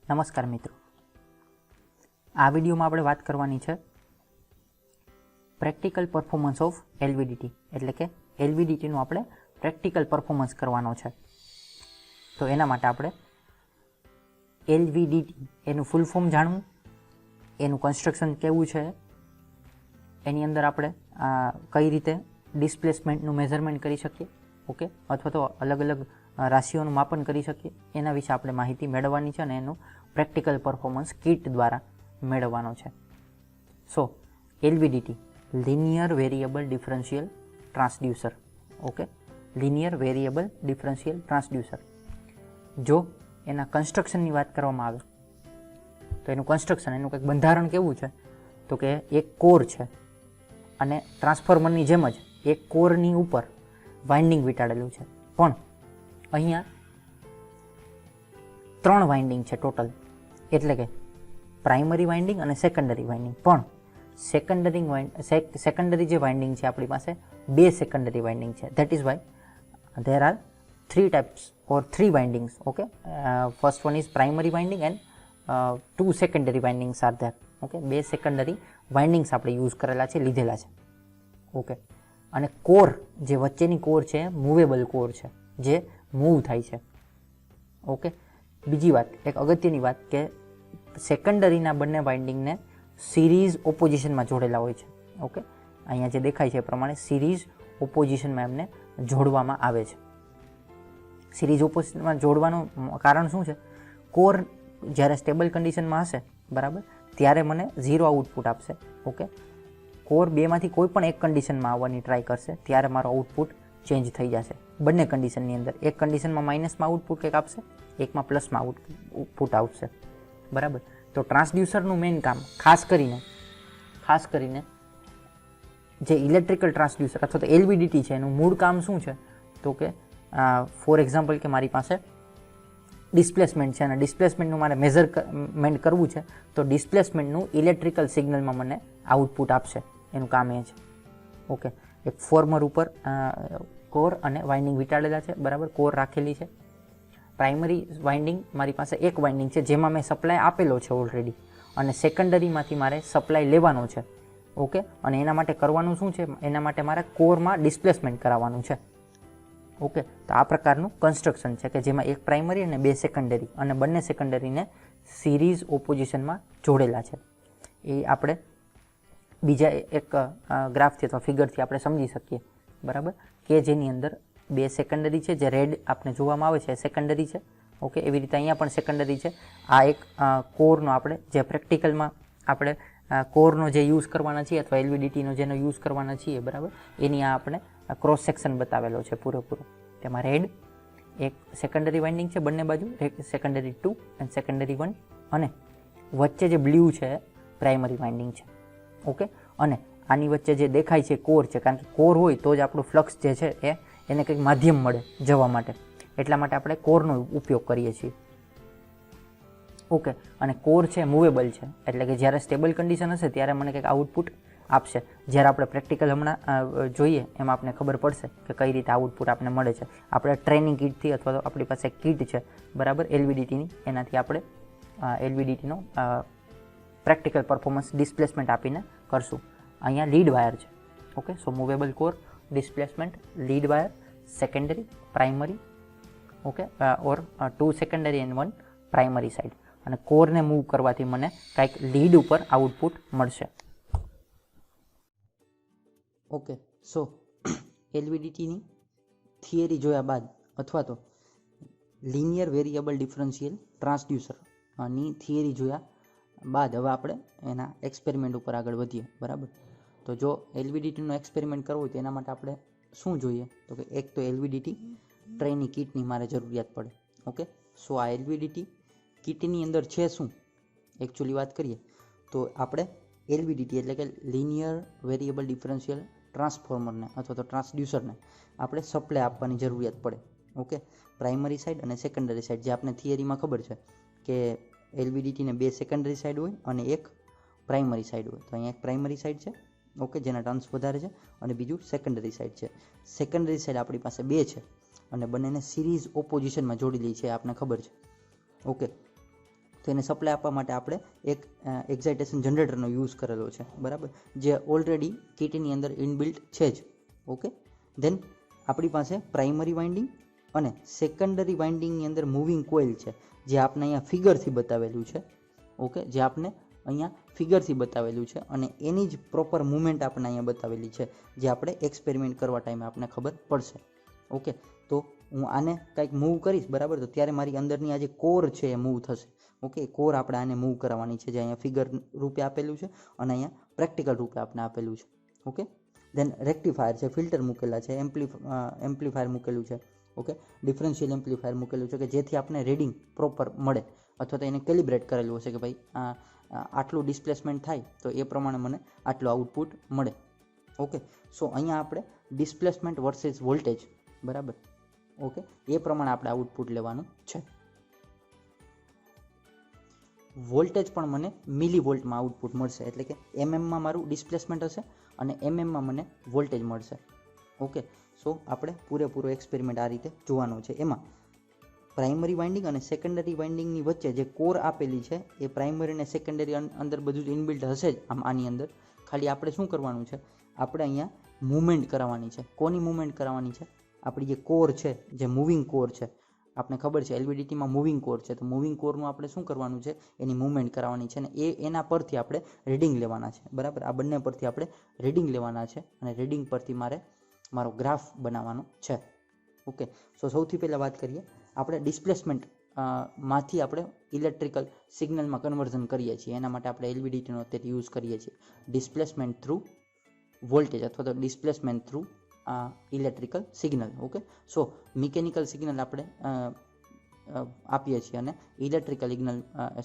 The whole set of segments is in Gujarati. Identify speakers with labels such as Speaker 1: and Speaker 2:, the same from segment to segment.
Speaker 1: નમસ્કાર મિત્રો, આ વિડીયોમાં આપણે વાત કરવાની છે પ્રેક્ટિકલ પરફોર્મન્સ ઓફ એલવીડીટી, એટલે કે એલવીડીટીનું આપણે પ્રેક્ટિકલ પરફોર્મન્સ કરવાનો છે. તો એના માટે આપણે એલવીડીટી એનું ફૂલ ફોર્મ જાણવું, એનું કન્સ્ટ્રક્શન કેવું છે, એની અંદર આપણે કઈ રીતે ડિસ્પ્લેસમેન્ટનું મેઝરમેન્ટ કરી શકીએ, ઓકે, અથવા તો અલગ અલગ રાશિઓનું માપન કરી શકીએ, એના વિશે આપણે માહિતી મેળવવાની છે અને એનું પ્રેક્ટિકલ પરફોર્મન્સ કિટ દ્વારા મેળવવાનો છે. So LVDT linear variable differential transducer, okay, linear variable differential transducer. જો એના કન્સ્ટ્રક્શનની વાત કરવામાં આવે તો એનું કન્સ્ટ્રક્શન, એનું કંઈક બંધારણ કેવું છે, તો કે એક કોર છે અને ટ્રાન્સફોર્મરની જેમ જ એક કોરની ઉપર વાઇન્ડિંગ વીંટાળેલું છે, પણ અહીંયા 3 વાઇન્ડિંગ છે ટોટલ, એટલે કે પ્રાઇમરી વાઇન્ડિંગ અને સેકન્ડરી વાઇન્ડિંગ. પણ સેકન્ડરી જે વાઇન્ડિંગ છે આપણી પાસે 2 સેકન્ડરી વાઇન્ડિંગ છે. That is why there are 3 types or 3 windings, okay. First one is primary winding and 2 secondary windings are there, okay. 2 secondary windings આપણે યુઝ કરેલા છે, લીધેલા છે, ઓકે. અને કોર, જે વચ્ચેની કોર છે, મૂવેબલ કોર છે, જે મૂવ થાય છે, ઓકે. બીજી વાત, એક અગત્યની વાત, કે સેકન્ડરીના બંને વાઇન્ડિંગને સિરીઝ ઓપોઝિશનમાં જોડેલા હોય છે, ઓકે. અહીંયા જે દેખાય છે એ પ્રમાણે સિરીઝ ઓપોઝિશનમાં એમને જોડવામાં આવે છે. સિરીઝ ઓપોઝિશનમાં જોડવાનું કારણ શું છે? કોર જ્યારે સ્ટેબલ કન્ડિશનમાં હશે, બરાબર, ત્યારે મને 0 આઉટપુટ આપશે, ઓકે. કોર બેમાંથી કોઈ પણ એક કન્ડિશનમાં આવવાની ટ્રાય કરશે ત્યારે મારો આઉટપુટ ચેન્જ થઈ જશે. બંને કન્ડિશનની અંદર એક કન્ડિશનમાં માઇનસમાં આઉટપુટ કંઈક આપશે, એકમાં પ્લસમાં આઉટપુટ આવશે, બરાબર. તો ટ્રાન્સડ્યુસરનું મેઇન કામ ખાસ કરીને જે ઇલેક્ટ્રિકલ ટ્રાન્સડ્યુસર અથવા તો એલવીડીટી છે, એનું મૂળ કામ શું છે? તો કે ફોર એક્ઝામ્પલ કે મારી પાસે ડિસ્પ્લેસમેન્ટ છે અને ડિસ્પ્લેસમેન્ટનું મારે મેઝરમેન્ટ કરવું છે, તો ડિસ્પ્લેસમેન્ટનું ઇલેક્ટ્રિકલ સિગ્નલમાં મને આઉટપુટ આપશે. એનું કામ એ છે, ઓકે. એક ફોર્મર ઉપર કોર અને વાઇન્ડિંગ વીંટાળેલા છે, બરાબર, કોર રાખેલી છે. પ્રાઇમરી વાઇન્ડિંગ મારી પાસે એક વાઇન્ડિંગ છે જેમાં મેં સપ્લાય આપેલો છે ઓલરેડી, અને સેકન્ડરીમાંથી મારે સપ્લાય લેવાનો છે, ઓકે. અને એના માટે કરવાનું શું છે? એના માટે મારે કોરમાં ડિસ્પ્લેસમેન્ટ કરાવવાનું છે, ઓકે. તો આ પ્રકારનું કન્સ્ટ્રક્શન છે કે જેમાં એક પ્રાઇમરી અને 2 સેકન્ડરી, અને બંને સેકન્ડરીને સિરીઝ ઓપોઝિશનમાં જોડેલા છે. એ આપણે બીજા એક ગ્રાફથી અથવા ફિગરથી આપણે સમજી શકીએ, બરાબર, કે જેની અંદર 2 સેકન્ડરી છે, જે રેડ આપણે જોવામાં આવે છે એ સેકન્ડરી છે, ઓકે. એવી રીતે અહીંયા પણ સેકન્ડરી છે. આ એક કોરનો આપણે જે પ્રેક્ટિકલમાં આપણે કોરનો જે યુઝ કરવાના છીએ અથવા એલવીડીટીનો જેનો યુઝ કરવાના છીએ, બરાબર, એની આ આપણે ક્રોસ સેક્શન બતાવેલો છે પૂરેપૂરો. તેમાં રેડ એક સેકન્ડરી વાઇન્ડિંગ છે બંને બાજુ, સેકન્ડરી 2 અને સેકન્ડરી 1, અને વચ્ચે જે બ્લુ છે પ્રાઇમરી વાઇન્ડિંગ છે, ઓકે. અને આની વચ્ચે જે દેખાય છે કોર છે, કારણ કે કોર હોય તો જ આપણું ફ્લક્સ જે છે એને કંઈક માધ્યમ મળે જવા માટે, એટલા માટે આપણે કોરનો ઉપયોગ કરીએ છીએ, ઓકે. અને કોર છે મૂવેબલ છે, એટલે કે જ્યારે સ્ટેબલ કન્ડિશન હશે ત્યારે મને કંઈક આઉટપુટ આપશે. જ્યારે આપણે પ્રેક્ટિકલ હમણાં જોઈએ એમાં આપણે ખબર પડશે કે કઈ રીતે આઉટપુટ આપણને મળે છે. આપણે ટ્રેનિંગ કિટથી અથવા તો આપણી પાસે કિટ છે, બરાબર, એલવીડીટીની, એનાથી આપણે એલવીડીટીનો પ્રેક્ટિકલ પરફોર્મન્સ ડિસ્પ્લેસમેન્ટ આપીને કરશું. અહીંયા લીડ વાયર છે, okay. So movable core, displacement, lead wire, secondary, primary, okay, or 2 secondary and 1 primary side. અને કોરને મૂવ કરવાથી મને કંઈક લીડ ઉપર આઉટપુટ મળશે, ઓકે. સો એલવીડીટીની થિયરી જોયા બાદ અથવા તો લિનિયર વેરિયેબલ ડિફરન્શિયલ ટ્રાન્સડ્યુસરની થિયરી જોયા બાદ હવે આપણે એના એક્સપેરિમેન્ટ ઉપર આગળ વધીએ, બરાબર. તો જો એલવીડીટીનો એક્સપેરિમેન્ટ કરવો હોય તો એના માટે આપણે શું જોઈએ? તો કે એક તો એલવીડીટી ટ્રેની કિટની મારે જરૂરિયાત પડે, ઓકે. સો આ એલવીડીટી કિટની અંદર છે શું? એકચ્યુઅલી વાત કરીએ તો આપણે એલવીડીટી એટલે કે લિનિયર વેરિયેબલ ડિફરન્શિયલ ટ્રાન્સફોર્મરને અથવા તો ટ્રાન્સડ્યુસરને આપણે સપ્લાય આપવાની જરૂરિયાત પડે, ઓકે. પ્રાઇમરી સાઇડ અને સેકન્ડરી સાઇડ, જે આપણે થિયરીમાં ખબર છે કે એલવીડીટીને 2 સેકન્ડરી સાઇડ હોય અને એક પ્રાઇમરી સાઇડ હોય. તો અહીંયા એક પ્રાઇમરી સાઇડ છે, ઓકે, જેના ટર્ન્સ વધારે છે, અને બીજું સેકન્ડરી સાઇડ છે. સેકન્ડરી સાઇડ આપણી પાસે 2 છે અને બંનેને સિરીઝ ઓપોઝિશનમાં જોડેલી છે, આપણને ખબર છે, ઓકે.
Speaker 2: તો એને સપ્લાય આપવા માટે આપણે એક એક્સાઇટેશન જનરેટરનો યુઝ કરેલો છે, બરાબર, જે ઓલરેડી કીટની અંદર ઇનબિલ્ટ છે જ. ઓકે, ધેન આપણી પાસે પ્રાઇમરી વાઇન્ડિંગ અને સેકન્ડરી વાઇન્ડિંગની અંદર મૂવિંગ કોઇલ છે, જે આપણે અહીંયા ફિગરથી બતાવેલું છે. ઓકે, જે આપણે અહીંયા ફિગરથી બતાવેલું છે અને એની જ પ્રોપર મૂવમેન્ટ આપણે અહીંયા બતાવેલી છે, જે આપણે એક્સપેરિમેન્ટ કરવા ટાઈમે આપણે ખબર પડશે. ઓકે, તો હું આને કંઈક મૂવ કરીશ, બરાબર, તો ત્યારે મારી અંદરની આ જે કોર છે એ મૂવ થશે. ઓકે, કોર આપણે આને મૂવ કરવાની છે, જે અહીંયા ફિગર રૂપે આપેલું છે અને અહીંયા પ્રેક્ટિકલ રૂપે આપણે આપેલું છે. ઓકે, દેન રેક્ટિફાયર છે, ફિલ્ટર મૂકેલા છે, એમ્પ્લીફાયર મૂકેલું છે. ઓકે, ડિફરન્શિયલ એમ્પ્લીફાયર મૂકેલું છે કે જેથી આપણે રીડિંગ પ્રોપર મળે, અથવા તો એને કેલિબ્રેટ કરેલું હશે કે ભાઈ આટલું ડિસ્પ્લેસમેન્ટ થાય તો એ પ્રમાણે મને આટલું આઉટપુટ મળે. ઓકે, સો અહીંયા આપણે ડિસ્પ્લેસમેન્ટ વર્સેસ વોલ્ટેજ, બરાબર, ઓકે, એ પ્રમાણે આપણે આઉટપુટ લેવાનું છે. વોલ્ટેજ પણ મને મિલી વોલ્ટમાં આઉટપુટ મળશે, એટલે કે એમએમમાં મારું ડિસ્પ્લેસમેન્ટ હશે અને એમએમમાં મને વોલ્ટેજ મળશે. ઓકે, સો આપણે પૂરેપૂરો એક્સપેરિમેન્ટ આ રીતે જોવાનો છે. એમાં પ્રાઇમરી વાઇન્ડિંગ અને સેકન્ડરી વાઇન્ડિંગની વચ્ચે જે કોર આપેલી છે એ પ્રાઇમરી અને સેકન્ડરી અંદર બધું જ ઇનબિલ્ટ હશે જ આની અંદર. ખાલી આપણે શું કરવાનું છે, આપણે અહીંયા મૂવમેન્ટ કરાવવાની છે. કોની મૂવમેન્ટ કરાવવાની છે? આપણી જે કોર છે, જે મૂવિંગ કોર છે, આપણે ખબર છે એલવીડીટીમાં મૂવિંગ કોર છે, તો મૂવિંગ કોરનું આપણે શું કરવાનું છે, એની મૂવમેન્ટ કરાવવાની છે અને એના પરથી આપણે રીડિંગ લેવાના છે, બરાબર. આ બંને પરથી આપણે રીડિંગ લેવાના છે અને રીડિંગ પરથી મારો ગ્રાફ બનાવવાનો છે. ઓકે, સો સૌથી પહેલાં વાત કરીએ, આપણે ડિસ્પ્લેસમેન્ટ માંથી આપણે ઇલેક્ટ્રિકલ સિગ્નલમાં કન્વર્ઝન કરીએ છીએ. એના માટે આપણે એલવીડીટીનો અત્યારે યુઝ કરીએ છીએ, ડિસ્પ્લેસમેન્ટ થ્રુ વોલ્ટેજ અથવા તો displacement through electrical signal. Okay, so mechanical signal આપણે આપીએ છીએ અને ઇલેક્ટ્રિકલ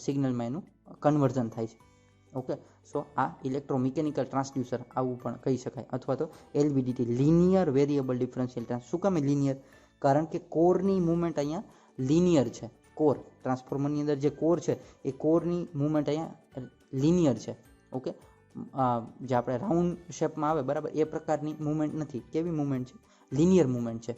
Speaker 2: સિગ્નલમાં એનું કન્વર્ઝન થાય છે. ઓકે, સો આ ઇલેક્ટ્રોમિકેનિકલ ટ્રાન્સડ્યુસર આવું પણ કહી શકાય, અથવા તો LVDT, linear variable differential transducer. શું કામ લિનિયર? કારણ કે કોરની મૂવમેન્ટ અહીંયા લિનિયર છે. કોર ટ્રાન્સફોર્મરની અંદર જે કોર છે એ કોરની મૂવમેન્ટ અહીંયા લિનિયર છે. ઓકે, જે આપણે રાઉન્ડ શેપમાં આવે, બરાબર, એ પ્રકારની મૂવમેન્ટ નથી. કેવી મૂવમેન્ટ છે? લિનિયર મૂવમેન્ટ છે,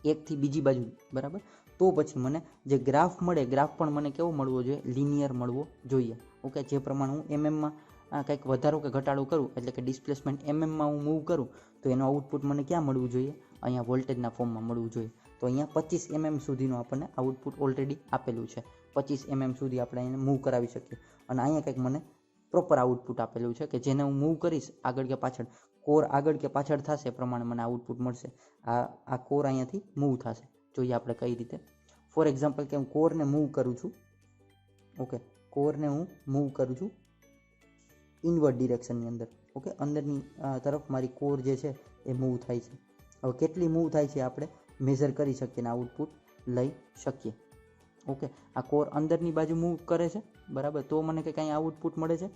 Speaker 2: એકથી બીજી બાજુ, બરાબર. તો પછી મને જે ગ્રાફ મળે, ગ્રાફ પણ મને કેવો મળવો જોઈએ? લિનિયર મળવો જોઈએ. ઓકે, જે પ્રમાણે હું એમએમમાં કંઈક વધારો કે ઘટાડો કરું, એટલે કે ડિસ્પ્લેસમેન્ટ એમએમમાં હું મૂવ કરું, તો એનું આઉટપુટ મને ક્યાં મળવું જોઈએ? અહીંયા વોલ્ટેજના ફોર્મમાં મળવું જોઈએ. તો અહીંયા 25 mm સુધીનું આપણને આઉટપુટ ઓલરેડી આપેલું છે. 25 mm સુધી આપણે એને મૂવ કરાવી શકીએ અને અહીંયા કંઈક મને પ્રોપર આઉટપુટ આપેલું છે કે જેને હું મૂવ કરીશ આગળ કે પાછળ, કોર આગળ કે પાછળ થશે એ પ્રમાણે મને આઉટપુટ મળશે. આ કોર અહીંયાથી મૂવ થશે. જોઈએ આપણે કઈ રીતે. ફોર એક્ઝામ્પલ કે હું કોરને મૂવ કરું છું. ઓકે, કોરને હું મૂવ કરું છું ઇનવર્ડ ડિરેક્શનની અંદર. ઓકે, અંદરની તરફ મારી કોર જે છે એ મૂવ થાય છે. હવે કેટલી મૂવ થાય છે આપણે મેઝર કરી શકીએ અને આઉટપુટ લઈ શકીએ. ઓકે, આ કોર અંદરની બાજુ મૂવ કરે છે, બરાબર, તો મને કંઈક અહીંયા આઉટપુટ મળે છે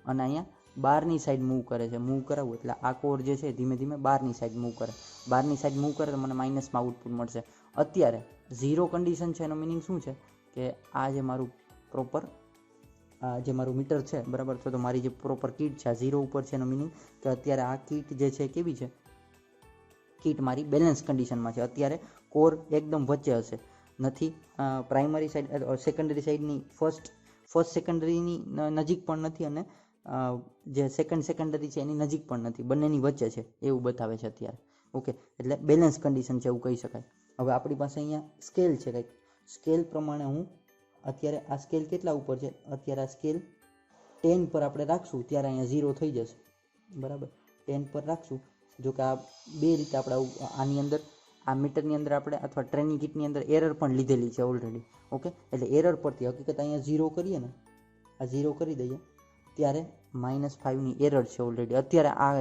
Speaker 2: અને અહીંયા બહારની સાઈડ મૂવ કરે છે. મૂવ કરાવવું એટલે આ કોર જે છે ધીમે ધીમે બહારની સાઈડ મૂવ કરે. બહારની સાઈડ મૂવ કરે તો મને માઇનસમાં આઉટપુટ મળશે. અત્યારે ઝીરો કન્ડિશન છે, એનો મિનિંગ શું છે કે આ જે મારું પ્રોપર જે મારું મીટર છે, બરાબર, તો મારી જે પ્રોપર કીટ છે આ ઝીરો ઉપર છે. એનો મિનિંગ કે અત્યારે આ કીટ જે છે કેવી છે? કીટ મારી બેલેન્સ કન્ડિશનમાં છે. અત્યારે કોર એકદમ વચ્ચે હશે, નથી પ્રાઇમરી સાઈડ સેકન્ડરી સાઈડની ફર્સ્ટ સેકન્ડરીની નજીક પણ નથી અને જે સેકન્ડરી છે એની નજીક પણ નથી, બંનેની વચ્ચે છે એવું બતાવે છે અત્યારે. ઓકે, એટલે બેલેન્સ કન્ડિશન છે એવું કહી શકાય. હવે આપણી પાસે અહીંયા સ્કેલ છે કંઈક. સ્કેલ પ્રમાણે હું અત્યારે આ સ્કેલ કેટલા ઉપર છે? અત્યારે આ સ્કેલ 10 પર આપણે રાખશું ત્યારે અહીંયા 0 થઈ જશે, બરાબર. 10 પર રાખશું. જો કે આ બે રીતે આપણે આની અંદર આ મીટરની અંદર આપણે અથવા ટ્રેનિંગ કિટની અંદર એરર પણ લીધેલી છે ઓલરેડી. ઓકે, એટલે એરર પરથી હકીકત અહીંયા 0 કરીએ ને, આ 0 કરી દઈએ ત્યારે -5ની એરર છે ઓલરેડી. અત્યારે આ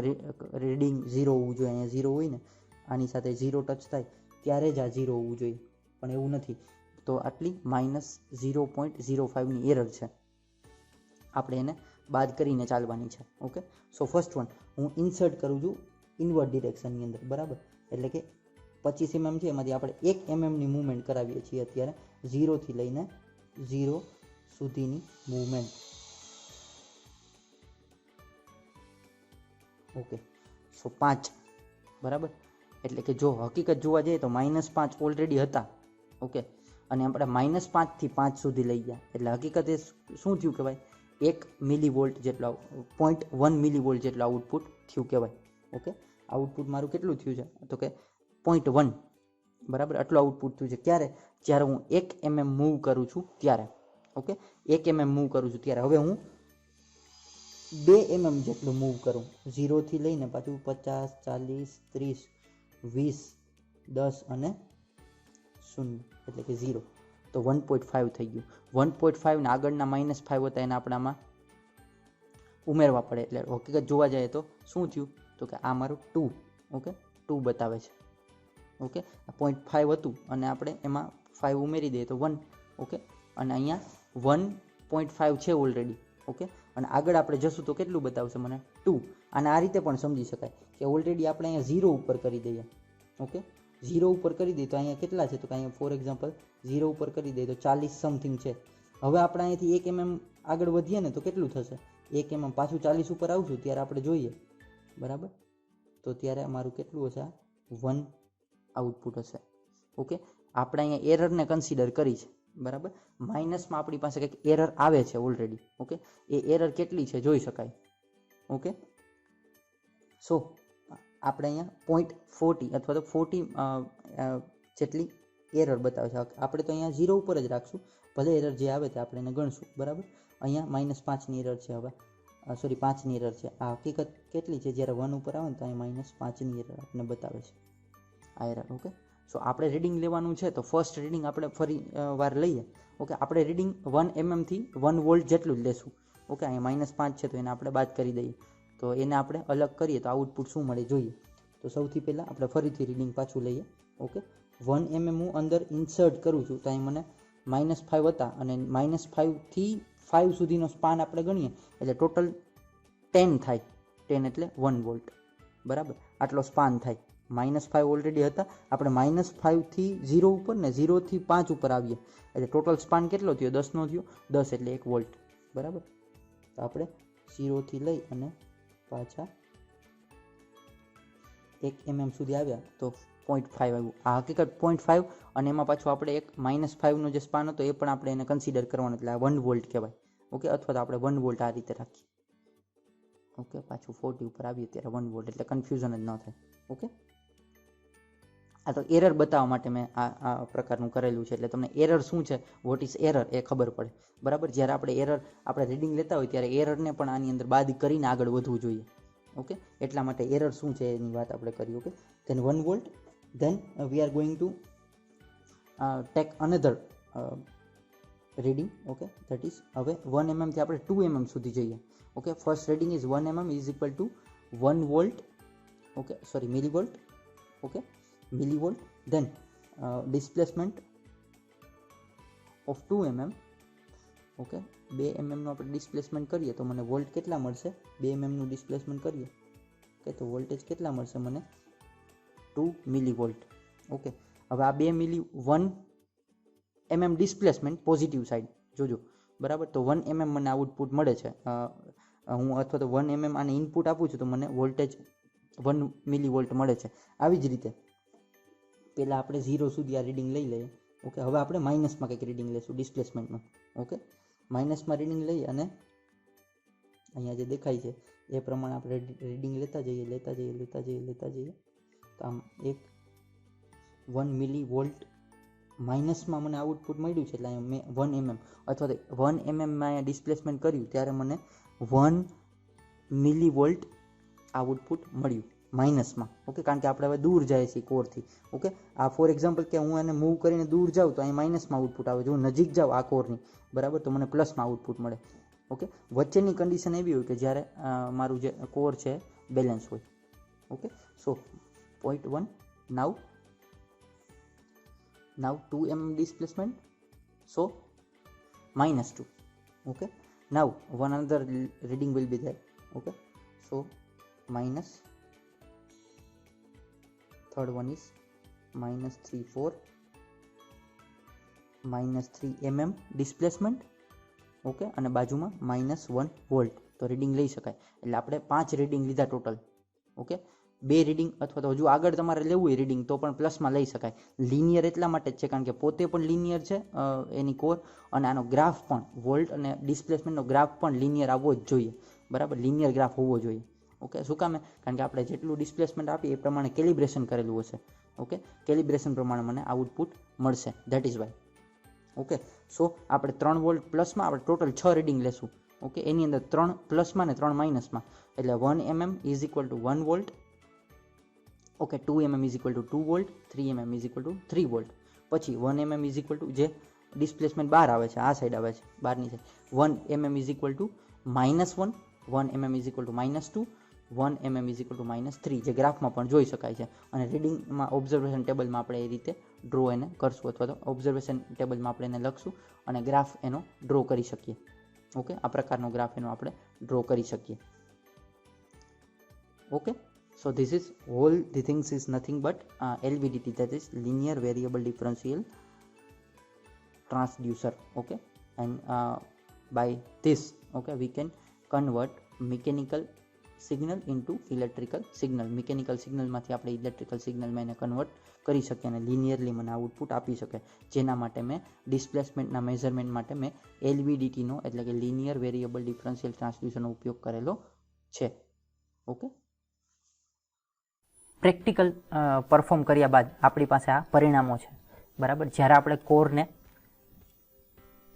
Speaker 2: રીડિંગ 0 હોવું જોઈએ. અહીંયા 0 હોય ને, આની સાથે 0 ટચ થાય ત્યારે જ આ 0 હોવું જોઈએ, પણ એવું નથી. તો આટલી -0.05ની એરર છે, આપણે એને બાદ કરીને ચાલવાની છે. ઓકે, સો ફર્સ્ટ વન હું ઇન્સર્ટ કરું છું ઇનવર્ડ ડિરેક્શનની અંદર, બરાબર. એટલે કે 25 mm છે એમાંથી આપણે 1 mm ની મૂવમેન્ટ કરાવીએ છીએ અત્યારે, 0 થી લઈને 0 સુધીની મૂવમેન્ટ. ઓકે, સો 5, બરાબર. એટલે કે જો હકીકત જોવા જઈએ તો -5 ઓલરેડી હતા. ઓકે, અને આપણે -5 થી 5 સુધી લઈ ગયા, એટલે હકીકત એ શું થયું કહેવાય, 1 મિલીવોલ્ટ જેટલો 0.1 મિલીવોલ્ટ જેટલો આઉટપુટ થયું કહેવાય. ઓકે, આઉટપુટ મારું કેટલું થયું છે તો કે 0.1, બરાબર, આટલું આઉટપુટ થયું છે. ક્યારે? જ્યારે હું 1 mm મૂવ કરું છું ત્યારે. ઓકે, 1 mm મૂવ કરું છું ત્યારે. હવે હું 2 mm જેટલું મૂવ કરું, 0 થી લઈને પાછું 50, 40, 30, 20, 10 અને 0, એટલે કે 0, તો 1.5 થઈ ગયું. 1.5 ને આગળના -5 હતા એને આપણામાં ઉમેરવા પડે, એટલે હકીકત જોવા જાય તો શું થયું તો કે આ મારું 2, ઓકે, 2 બતાવે છે. ઓકે, 0.5 હતું અને આપણે એમાં 5 ઉમેરી દઈએ તો 1, ઓકે, અને અહીંયા 1.5 છે ઓલરેડી. ઓકે, અને આગળ આપણે જશું તો કેટલું બતાવશે મને? 2. અને આ રીતે પણ સમજી શકાય કે ઓલરેડી આપણે અહીંયા 0 ઉપર કરી દઈએ. ઓકે, 0 ઉપર કરી દઈએ તો અહીંયા કેટલા છે તો કે અહીંયા ફોર એક્ઝામ્પલ 0 ઉપર કરી દઈએ તો 40 સમથિંગ છે. હવે આપણે અહીંયાથી 1 mm આગળ વધીએ ને તો કેટલું થશે? 1 mm પાછું 40 ઉપર આવશું ત્યારે આપણે જોઈએ, બરાબર, તો ત્યારે અમારું કેટલું હશે? 1 આઉટપુટ હશે. ઓકે, આપણે અહીંયા એરરને કન્સિડર કરી છે, બરાબર. માઇનસમાં આપણી પાસે કંઈક એરર આવે છે ઓલરેડી. ઓકે, એ એરર કેટલી છે જોઈ શકાય. ઓકે, સો આપણે અહીંયા 0.40 અથવા તો 40 જેટલી એરર બતાવે છે. આપણે તો અહીંયા 0 ઉપર જ રાખશું, ભલે એરર જે આવે તે આપણે એને ગણશું, બરાબર. અહીંયા -5ની એરર છે. હવે સોરી 5ની એરર છે. આ હકીકત કેટલી છે? જ્યારે 1 ઉપર આવે ને તો અહીંયા -5ની એરર આપણને બતાવે છે આ એરર. ઓકે, સો આપણે રીડિંગ લેવાનું છે તો ફર્સ્ટ રીડિંગ આપણે ફરી વાર લઈએ. ઓકે, આપણે રીડિંગ 1 mm થી 1 વોલ્ટ જેટલું જ લેશું. ઓકે, અહીંયા -5 છે તો એને આપણે બાદ કરી દઈએ, તો એને આપણે અલગ કરીએ તો આઉટપુટ શું મળે જોઈએ. તો સૌથી પહેલાં આપણે ફરીથી રીડિંગ પાછું લઈએ. ઓકે, 1 mm હું અંદર ઇન્સર્ટ કરું છું તો અહીં મને -5 હતા અને -5 થી 5 સુધીનો સ્પાન આપણે ગણીએ એટલે ટોટલ 10 થાય. 10 એટલે 1 વોલ્ટ, બરાબર, આટલો સ્પાન થાય. -5 ઓલરેડી હતા, આપણે -5 થી 0 ઉપર ને 0 થી 5 ઉપર આવીએ એટલે ટોટલ સ્પાન કેટલો થયો? 10નો થયો. 10 એટલે 1 વોલ્ટ, બરાબર. તો આપણે 0 થી લઈ અને પાછા 1 mm સુધી આવ્યા તો 0.5 આવ્યું. આ હકીકત 0.5 અને એમાં પાછું આપણે એક -5નો જે સ્પાન હતો એ પણ આપણે એને કન્સિડર કરવાનો, એટલે આ 1 વોલ્ટ કહેવાય. ઓકે, અથવા તો આપણે 1 વોલ્ટ આ રીતે રાખીએ. ઓકે, પાછું 40 ઉપર આવીએ ત્યારે 1 વોલ્ટ, એટલે કન્ફ્યુઝન જ ન થાય. ઓકે, આ તો એરર બતાવવા માટે મેં આ પ્રકારનું કરેલું છે, એટલે તમને એરર શું છે, વોટ ઇઝ એરર, એ ખબર પડે, બરાબર. જ્યારે આપણે રીડિંગ લેતા હોય ત્યારે એરરને પણ આની અંદર બાદ કરીને આગળ વધવું જોઈએ. ઓકે, એટલા માટે એરર શું છે એની વાત આપણે કરી. Okay, then 1 volt, then we are going to take another reading. Okay, that is હવે 1 mm થી આપણે 2 mm સુધી જઈએ. Okay, first reading is 1 mm is equal to 1 volt. Okay, sorry, millivolt. Okay, millivolt. then displacement of 2 mm. Okay, 2 mm નું આપણે ડિસ્પ્લેસમેન્ટ કરીએ તો મને વોલ્ટ કેટલા મળશે? 2 mm નું ડિસ્પ્લેસમેન્ટ કરીએ ઓકે, તો વોલ્ટેજ કેટલા મળશે મને? 2 મિલીવોલ્ટ. ઓકે, હવે આ 1 mm ડિસ્પ્લેસમેન્ટ પોઝિટિવ સાઈડ જોજો, બરાબર. તો 1 mm મને આઉટપુટ મળે છે. હું અથવા તો 1 mm આને ઇનપુટ આપું છું તો મને વોલ્ટેજ 1 મિલીવોલ્ટ મળે છે. આવી જ રીતે પહેલાં આપણે 0 સુધી આ રીડિંગ લઈ લઈએ. ઓકે, હવે આપણે માઇનસમાં કંઈક રીડિંગ લઈશું ડિસ્પ્લેસમેન્ટનું. ઓકે, માઇનસમાં રીડિંગ લઈ અને અહીંયા જે દેખાય છે એ પ્રમાણે આપણે રીડિંગ લેતા જઈએ. તો આમ 1 મિલીવોલ્ટ માઇનસમાં મને આઉટપુટ મળ્યું છે, એટલે અહીંયા મેં 1 mm અથવા તો 1 mm માં અહીંયા ડિસ્પ્લેસમેન્ટ કર્યું ત્યારે મને 1 મિલીવોલ્ટ આઉટપુટ મળ્યું માઇનસમાં. ઓકે, કારણ કે આપણે હવે દૂર જાય છે કોરથી. ઓકે, આ ફોર એક્ઝામ્પલ કે હું એને મૂવ કરીને દૂર જાઉં તો અહીં માઇનસમાં આઉટપુટ આવે. જો હું નજીક જાઉં આ કોરની, બરાબર, તો મને પ્લસમાં આઉટપુટ મળે. ઓકે, વચ્ચેની કન્ડિશન એવી હોય કે જ્યારે મારું જે કોર છે બેલેન્સ હોય. Okay, so 0.1 now 2 mm displacement, so -2. Okay, now one another reading will be there. Okay, so minus, third one is -3 mm displacement. Okay, અને બાજુમાં -1 વોલ્ટ. તો રીડિંગ લઈ શકાય. એટલે આપણે 5 રીડિંગ લીધા ટોટલ. ઓકે, બે રીડિંગ અથવા તો હજુ આગળ તમારે લેવું હોય રીડિંગ તો પણ પ્લસમાં લઈ શકાય. લિનિયર એટલા માટે જ છે કારણ કે પોતે પણ લિનિયર છે એની કોર, અને આનો ગ્રાફ પણ વોલ્ટ અને ડિસ્પ્લેસમેન્ટનો ગ્રાફ પણ લિનિયર આવવો જ જોઈએ. બરાબર, લિનિયર ગ્રાફ હોવો જોઈએ. ઓકે, શું કામે? કારણ કે આપણે જેટલું ડિસ્પ્લેસમેન્ટ આપીએ એ પ્રમાણે કેલિબ્રેશન કરેલું હશે. ઓકે, કેલિબ્રેશન પ્રમાણે મને આઉટપુટ મળશે, ધેટ ઇઝ વાય. ઓકે, સો આપણે 3 વોલ્ટ પ્લસમાં આપણે ટોટલ 6 રીડિંગ લેશું. ઓકે, એની અંદર 3 પ્લસમાં ને 3 માઇનસમાં, એટલે 1 mm is equal two 1 volt. Okay, 2 mm is equal to 2 volt, 3 mm is equal to 3 volt. પછી 1 mm ઇઝ ઇક્વલ ટુ જે ડિસ્પ્લેસમેન્ટ બહાર આવે છે, આ સાઈડ આવે છે, બહારની side, 1 mm is equal two -1, 1 mm is equal to -2, 1 mm is equal to -3, જે ગ્રાફમાં પણ જોઈ શકાય છે. અને રીડિંગમાં ઓબ્ઝર્વેશન ટેબલમાં આપણે એ રીતે ડ્રો એને કરશું, અથવા તો ઓબ્ઝર્વેશન ટેબલમાં આપણે એને લખશું અને ગ્રાફ એનો ડ્રો કરી શકીએ. ઓકે, આ પ્રકારનો ગ્રાફ એનો આપણે ડ્રો કરી શકીએ. Okay, so this is all the things is nothing but LVDT, that is linear variable differential transducer. Okay, and by this, okay, we can convert mechanical signal into electrical signal. Mechanical સિગ્નલમાંથી આપણે ઇલેક્ટ્રિકલ સિગ્નલમાં એને કન્વર્ટ કરી શકીએ અને લિનિયરલી મને આઉટપુટ આપી શકે. જેના માટે મેં ડિસ્પ્લેસમેન્ટના મેઝરમેન્ટ માટે મેં LVDTનો એટલે કે લિનિયર વેરિયેબલ ડિફરન્શિયલ ટ્રાન્સડ્યુસરનો ઉપયોગ કરેલો છે. ઓકે,
Speaker 1: પ્રેક્ટિકલ પરફોર્મ કર્યા બાદ આપણી પાસે આ પરિણામો છે. બરાબર, જ્યારે આપણે કોરને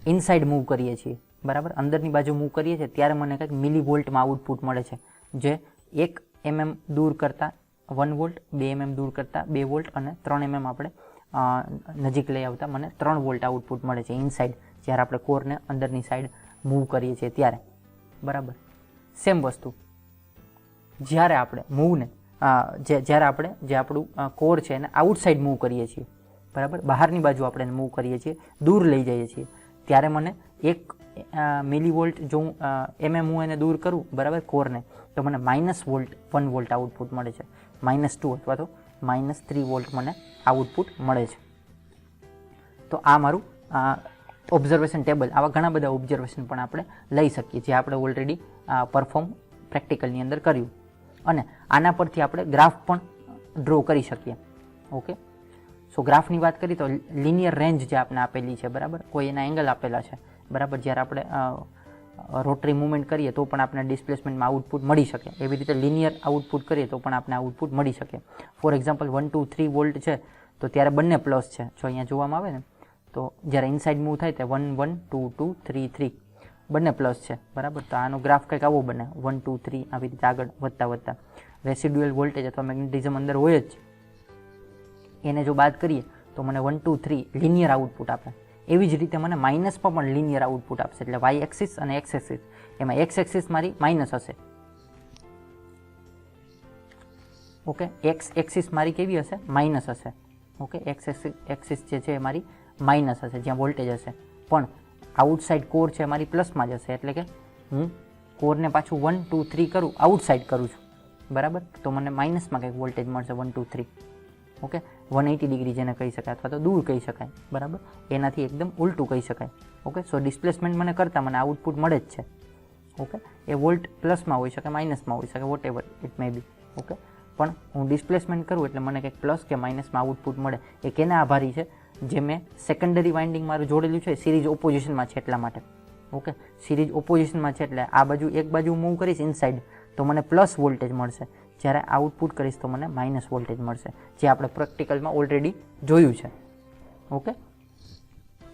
Speaker 1: ઇનસાઇડ મૂવ કરીએ છીએ, બરાબર, અંદરની બાજુ મૂવ કરીએ છીએ ત્યારે મને કંઈક મિલી વોલ્ટમાં આઉટપુટ મળે છે, જે 1 mm દૂર કરતાં 1 વોલ્ટ, 2 mm દૂર કરતાં 2 વોલ્ટ અને 3 mm આપણે નજીક લઈ આવતા મને 3 વોલ્ટ આઉટપુટ મળે છે ઇનસાઇડ, જ્યારે આપણે કોરને અંદરની સાઈડ મૂવ કરીએ છીએ ત્યારે. બરાબર, સેમ વસ્તુ જ્યારે આપણે મૂવને જ્યારે આપણે જે આપણું કોર છે એને આઉટસાઇડ મૂવ કરીએ છીએ, બરાબર, બહારની બાજુ આપણે એને મૂવ કરીએ છીએ, દૂર લઈ જઈએ છીએ, ત્યારે મને 1 મિલી વોલ્ટ જો હું હું એને દૂર કરું, બરાબર, કોરને, તો મને -1 વોલ્ટ આઉટપુટ મળે છે, -2 અથવા તો -3 વોલ્ટ મને આઉટપુટ મળે છે. તો આ મારું ઓબ્ઝર્વેશન ટેબલ. આવા ઘણા બધા ઓબ્ઝર્વેશન પણ આપણે લઈ શકીએ, જે આપણે ઓલરેડી પરફોર્મ પ્રેક્ટિકલની અંદર કર્યું. અને આના પરથી આપણે ગ્રાફ પણ ડ્રો કરી શકીએ. ઓકે, સો ગ્રાફની વાત કરીએ તો લિનિયર રેન્જ જે આપણે આપેલી છે, બરાબર, કોઈ એના એંગલ આપેલા છે, બરાબર, જ્યારે આપણે રોટરી મૂવમેન્ટ કરીએ તો પણ આપણે ડિસ્પ્લેસમેન્ટમાં આઉટપુટ મળી શકે. એવી રીતે લિનિયર આઉટપુટ કરીએ તો પણ આપણે આઉટપુટ મળી શકે. ફોર એક્ઝામ્પલ 1 2 3 વોલ્ટ છે તો ત્યારે બંને પ્લસ છે. જો અહીંયા જોવામાં આવે ને તો જ્યારે ઇનસાઇડ મૂવ થાય ત્યારે 1 1 2 2 3 3 બંને પ્લસ છે, બરાબર. તો આનો ગ્રાફ કંઈક આવો બને, 1 2 3 આવી રીતે આગળ વધતા રેસિડ્યુઅલ વોલ્ટેજ અથવા મેગ્નેટિઝમ અંદર હોય જ, એને જો બાદ કરીએ તો મને 1 2 3 લિનિયર આઉટપુટ આપે. એવી જ રીતે મને માઇનસમાં પણ લિનિયર આઉટપુટ આપશે, એટલે વાય એક્સિસ અને એક્સ એક્સિસ, એમાં એક્સ એક્સિસ મારી માઇનસ હશે. ઓકે, એક્સ એક્સિસ મારી કેવી હશે? માઇનસ હશે. ઓકે, એક્સ એક્સિસ જે છે એ મારી માઇનસ હશે, જ્યાં વોલ્ટેજ હશે. પણ આઉટસાઇડ કોર છે મારી પ્લસમાં જ હશે, એટલે કે હું કોરને પાછું 1 2 3 કરું, આઉટસાઇડ કરું છું, બરાબર, તો મને માઇનસમાં કંઈક વોલ્ટેજ મળશે 1 2 3. ઓકે, 180 ડિગ્રી જેને કહી શકાય અથવા તો દૂર કહી શકાય, બરાબર, એનાથી એકદમ ઉલટું કહી શકાય. ઓકે, સો ડિસ્પ્લેસમેન્ટ મને કરતાં મને આઉટપુટ મળે જ છે. ઓકે, એ વોલ્ટ પ્લસમાં હોઈ શકે, માઇનસમાં હોઈ શકે, whatever it may be. Okay, પણ હું ડિસ્પ્લેસમેન્ટ કરું એટલે મને કંઈક પ્લસ કે માઇનસમાં આઉટપુટ મળે. એ કેના આભારી છે? જે મેં સેકન્ડરી વાઇન્ડિંગ મારું જોડેલું છે સિરીઝ ઓપોઝિશનમાં છે એટલા માટે. ઓકે, સિરીઝ ઓપોઝિશનમાં છે એટલે આ બાજુ એક બાજુ મૂવ કરીશ ઇનસાઇડ તો મને પ્લસ વોલ્ટેજ મળશે, જ્યારે આઉટપુટ કરીશ તો મને માઇનસ વોલ્ટેજ મળશે, જે આપણે પ્રેક્ટિકલમાં ઓલરેડી જોયું છે. ઓકે,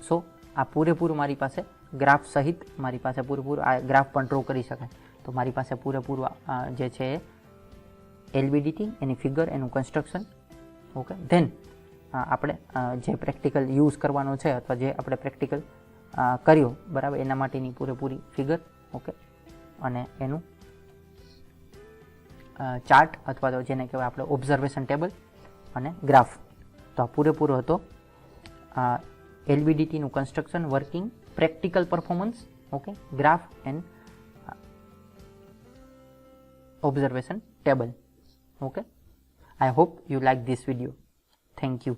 Speaker 1: સો આ પૂરેપૂરું મારી પાસે ગ્રાફ સહિત મારી પાસે પૂરેપૂરું આ ગ્રાફ પણ ડ્રો કરી શકાય. તો મારી પાસે પૂરેપૂરું જે છે એ LVDT, એની ફિગર, એનું કન્સ્ટ્રક્શન. ઓકે, ધેન આપણે જે પ્રેક્ટિકલ યુઝ કરવાનો છે અથવા જે આપણે પ્રેક્ટિકલ કર્યો, બરાબર, એના માટેની પૂરેપૂરી ફિગર. ઓકે, અને એનું ચાર્ટ અથવા તો જેને કહેવાય આપણે ઓબ્ઝર્વેશન ટેબલ અને ગ્રાફ. તો આ પૂરેપૂરો હતો LVDTનું construction, working, practical performance, okay, graph and observation table. Okay, I hope you like this video. Thank you.